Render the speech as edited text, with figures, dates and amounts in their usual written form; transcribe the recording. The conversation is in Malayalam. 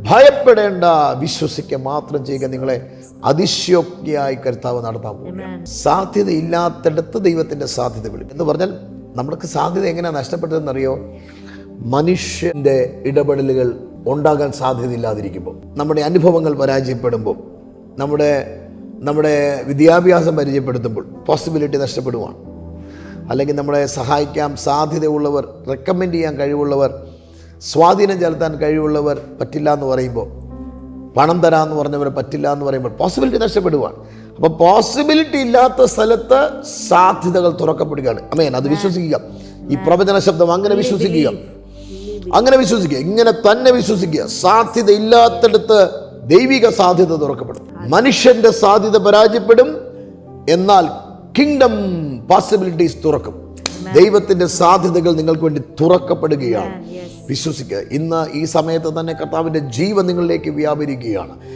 ഭയപ്പെടേണ്ട, വിശ്വസിക്കുക മാത്രം ചെയ്യുക. നിങ്ങളെ അതിശയോക്തിയായി കർത്താവ് നടത്താൻ പോകുകയാണ്. സാധ്യത ഇല്ലാത്തിടത്ത് ദൈവത്തിൻ്റെ സാധ്യത വിളിക്കും എന്ന് പറഞ്ഞാൽ നമ്മൾക്ക് സാധ്യത എങ്ങനെയാണ് നഷ്ടപ്പെട്ടതെന്നറിയോ? മനുഷ്യൻ്റെ ഇടപെടലുകൾ ഉണ്ടാകാൻ സാധ്യതയില്ലാതിരിക്കുമ്പോൾ, നമ്മുടെ അനുഭവങ്ങൾ പരാജയപ്പെടുമ്പോൾ, നമ്മുടെ വിദ്യാഭ്യാസം പരിചയപ്പെടുത്തുമ്പോൾ പോസിബിലിറ്റി നഷ്ടപ്പെടുവാണ്. അല്ലെങ്കിൽ നമ്മളെ സഹായിക്കാൻ സാധ്യതയുള്ളവർ, റെക്കമെൻഡ് ചെയ്യാൻ കഴിവുള്ളവർ, സ്വാധീനം ചെലുത്താൻ കഴിവുള്ളവർ പറ്റില്ല എന്ന് പറയുമ്പോൾ, പണം തരാമെന്ന് പറഞ്ഞവർ പറ്റില്ല എന്ന് പറയുമ്പോൾ പോസിബിലിറ്റി നഷ്ടപ്പെടുവാണ്. അപ്പോൾ പോസിബിലിറ്റി ഇല്ലാത്ത സ്ഥലത്ത് സാധ്യതകൾ തുറക്കപ്പെടുകയാണ്. ആമേൻ. അത് വിശ്വസിക്കുക. ഈ പ്രവചന ശബ്ദം അങ്ങനെ വിശ്വസിക്കുക, അങ്ങനെ വിശ്വസിക്കുക, ഇങ്ങനെ തന്നെ വിശ്വസിക്കുക. സാധ്യത ഇല്ലാത്തടത്ത് ദൈവിക സാധ്യത തുറക്കപ്പെടും. മനുഷ്യന്റെ സാധ്യത പരാജയപ്പെടും, എന്നാൽ കിങ്ഡം പോസിബിലിറ്റീസ് തുറക്കും. ദൈവത്തിന്റെ സാധ്യതകൾ നിങ്ങൾക്ക് വേണ്ടി തുറക്കപ്പെടുകയാണ്. വിശ്വസിക്കുക. ഇന്ന് ഈ സമയത്ത് തന്നെ കർത്താവിന്റെ ജീവൻ നിങ്ങളിലേക്ക് വ്യാപരിക്കുകയാണ്.